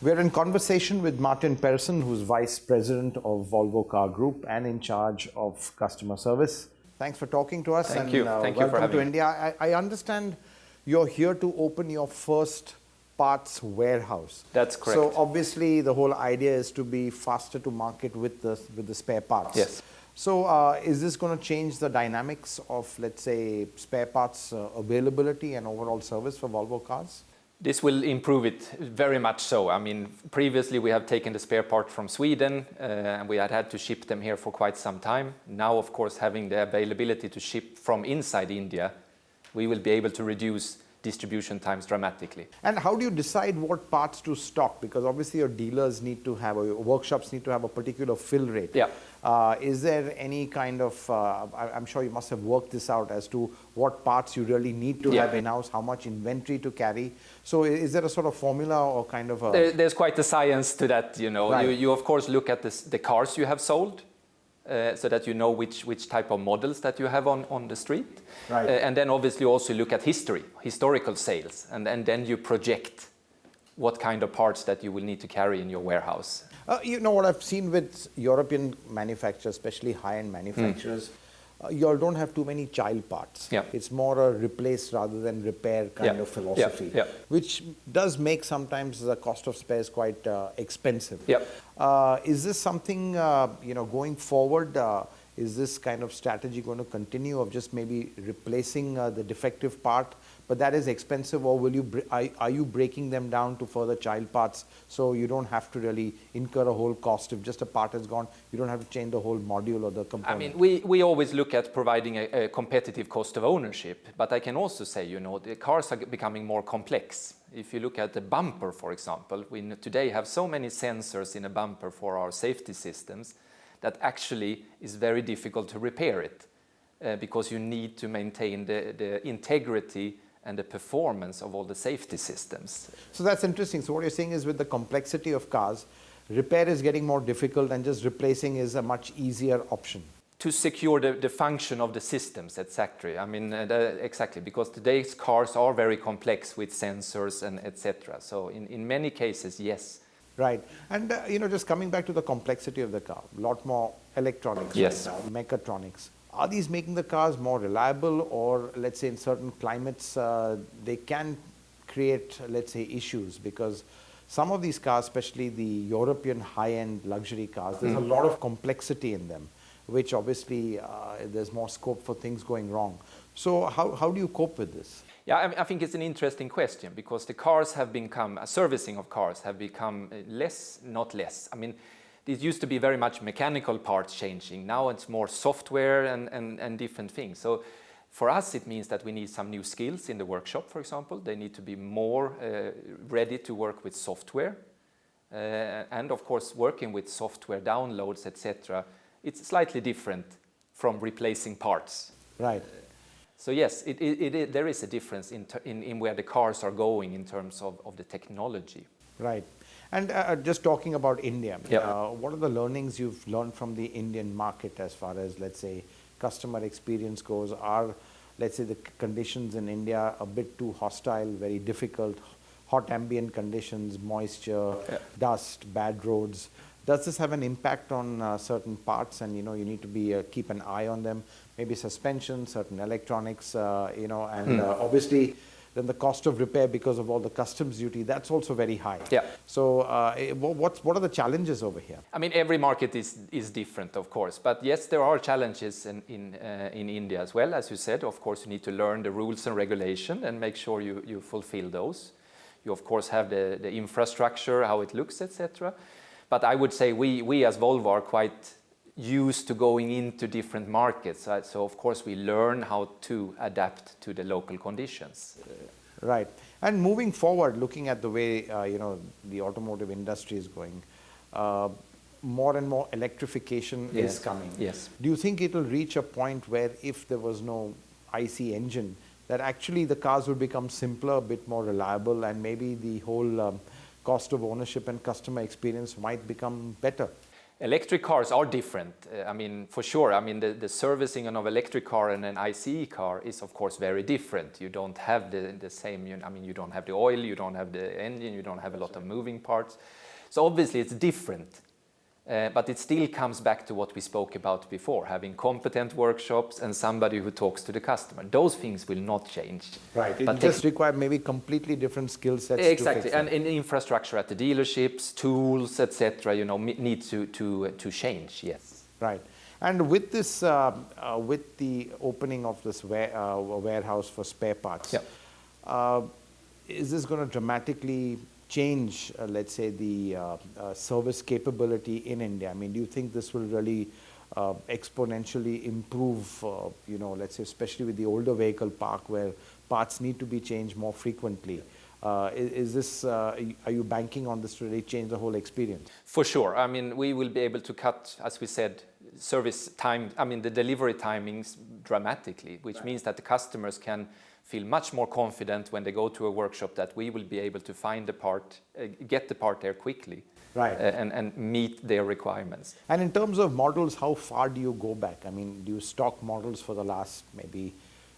We're in conversation with Martin Persson, who's Vice President of Volvo Car Group and in charge of customer service. Thanks for talking to us. Thank you. Thank you for welcome to having me. India. I understand you're here to open your first parts warehouse. That's correct. So obviously the whole idea is to be faster to market with the spare parts. Yes. So is this going to change the dynamics of, let's say, spare parts availability and overall service for Volvo cars? This will improve it very much so. I mean, previously we have taken the spare part from Sweden and we had to ship them here for quite some time. Now, of course, having the availability to ship from inside India, we will be able to reduce distribution times dramatically. And how do you decide what parts to stock? Because obviously your dealers need to have, or your workshops need to have a particular fill rate. Yeah. Is there any kind of, I'm sure you must have worked this out as to what parts you really need to have in-house, how much inventory to carry. So is there a sort of formula or kind of a... There's quite a science to that, you know. Right. You of course look at the cars you have sold, so that you know which type of models that you have on the street. Right. And then obviously also look at historical sales, and then you project what kind of parts that you will need to carry in your warehouse. You know what I've seen with European manufacturers, especially high-end manufacturers, you all don't have too many child parts. Yeah. It's more a replace rather than repair kind of philosophy, which does make sometimes the cost of spares quite expensive. Is this something, going forward, is this kind of strategy going to continue of just maybe replacing the defective part, but that is expensive, or will you are you breaking them down to further child parts so you don't have to really incur a whole cost? If just a part is gone, you don't have to change the whole module or the component. I mean, we always look at providing a competitive cost of ownership, but I can also say, the cars are becoming more complex. If you look at the bumper, for example, we today have so many sensors in a bumper for our safety systems that actually is very difficult to repair it because you need to maintain the integrity and the performance of all the safety systems. So that's interesting. So what you're saying is with the complexity of cars, repair is getting more difficult and just replacing is a much easier option. To secure the function of the systems, exactly. I mean, exactly, because today's cars are very complex with sensors and etc. So in many cases, yes. Right. And, just coming back to the complexity of the car, a lot more electronics Yes. right now, mechatronics. Are these making the cars more reliable, or let's say in certain climates, they can create, let's say, issues? Because some of these cars, especially the European high-end luxury cars, there's a lot of complexity in them, which obviously there's more scope for things going wrong. So how do you cope with this? Yeah, I think it's an interesting question because the cars have become, servicing of cars have become less, not less. I mean, it used to be very much mechanical parts changing. Now it's more software and different things. So for us, it means that we need some new skills in the workshop, for example. They need to be more ready to work with software. And of course, working with software downloads, etc. It's slightly different from replacing parts. Right. So yes, there is a difference in where the cars are going in terms of the technology. Right. And just talking about India, Yeah. what are the learnings you've learned from the Indian market as far as, let's say, customer experience goes? Are, let's say, the conditions in India a bit too hostile, very difficult, hot ambient conditions, moisture, dust, bad roads? Does this have an impact on certain parts, and you need to be keep an eye on them? Maybe suspension, certain electronics, and obviously then the cost of repair because of all the customs duty, that's also very high. Yeah. So what are the challenges over here? I mean, every market is different, of course. But yes, there are challenges in India as well. As you said, of course, you need to learn the rules and regulation and make sure you fulfill those. You, of course, have the infrastructure, how it looks, etc. But I would say we as Volvo are quite used to going into different markets. So, of course, we learn how to adapt to the local conditions. Right. And moving forward, looking at the way, the automotive industry is going, more and more electrification is coming. Yes. Do you think it will reach a point where if there was no IC engine, that actually the cars will become simpler, a bit more reliable, and maybe the whole cost of ownership and customer experience might become better? Electric cars are different. I mean, for sure. I mean, the servicing of an electric car and an ICE car is, of course, very different. You don't have the same, I mean, you don't have the oil, you don't have the engine, you don't have a lot of moving parts. So obviously it's different. But it still comes back to what we spoke about before, having competent workshops and somebody who talks to the customer. Those things will not change. Right. But it just require maybe completely different skill sets. Exactly, to and in infrastructure at the dealerships, tools, etc., you know, need to change. Yes. Right. And with this, with the opening of this warehouse for spare parts, is this going to dramatically change, let's say, the service capability in India? I mean, do you think this will really exponentially improve, you know, let's say, especially with the older vehicle park where parts need to be changed more frequently? Is this, are you banking on this to really change the whole experience? For sure. I mean, we will be able to cut, as we said, service time, I mean, the delivery timings dramatically, which means that the customers can feel much more confident when they go to a workshop that we will be able to find the part, get the part there quickly, right, and meet their requirements. And in terms of models, how far do you go back? I mean, do you stock models for the last maybe,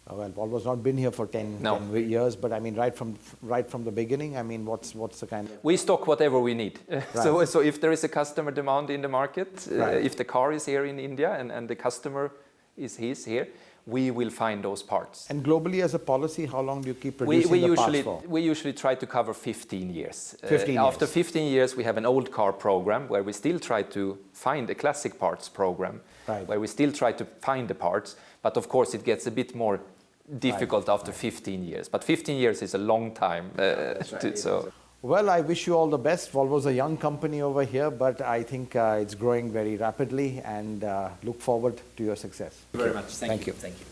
well, Volvo's not been here for 10 years, but I mean, right from the beginning, I mean, what's the kind of... We stock whatever we need. Right. So if there is a customer demand in the market, right, if the car is here in India and the customer is here, we will find those parts. And globally, as a policy, how long do you keep producing the parts for? We usually try to cover 15 years. 15 years. After 15 years, we have an old car program where we still try to find a classic parts program, right, where we still try to find the parts. But of course, it gets a bit more difficult after 15 years. But 15 years is a long time. So. Well, I wish you all the best. Volvo's a young company over here, but I think it's growing very rapidly, and look forward to your success. Thank you very much. Thank you. Thank you.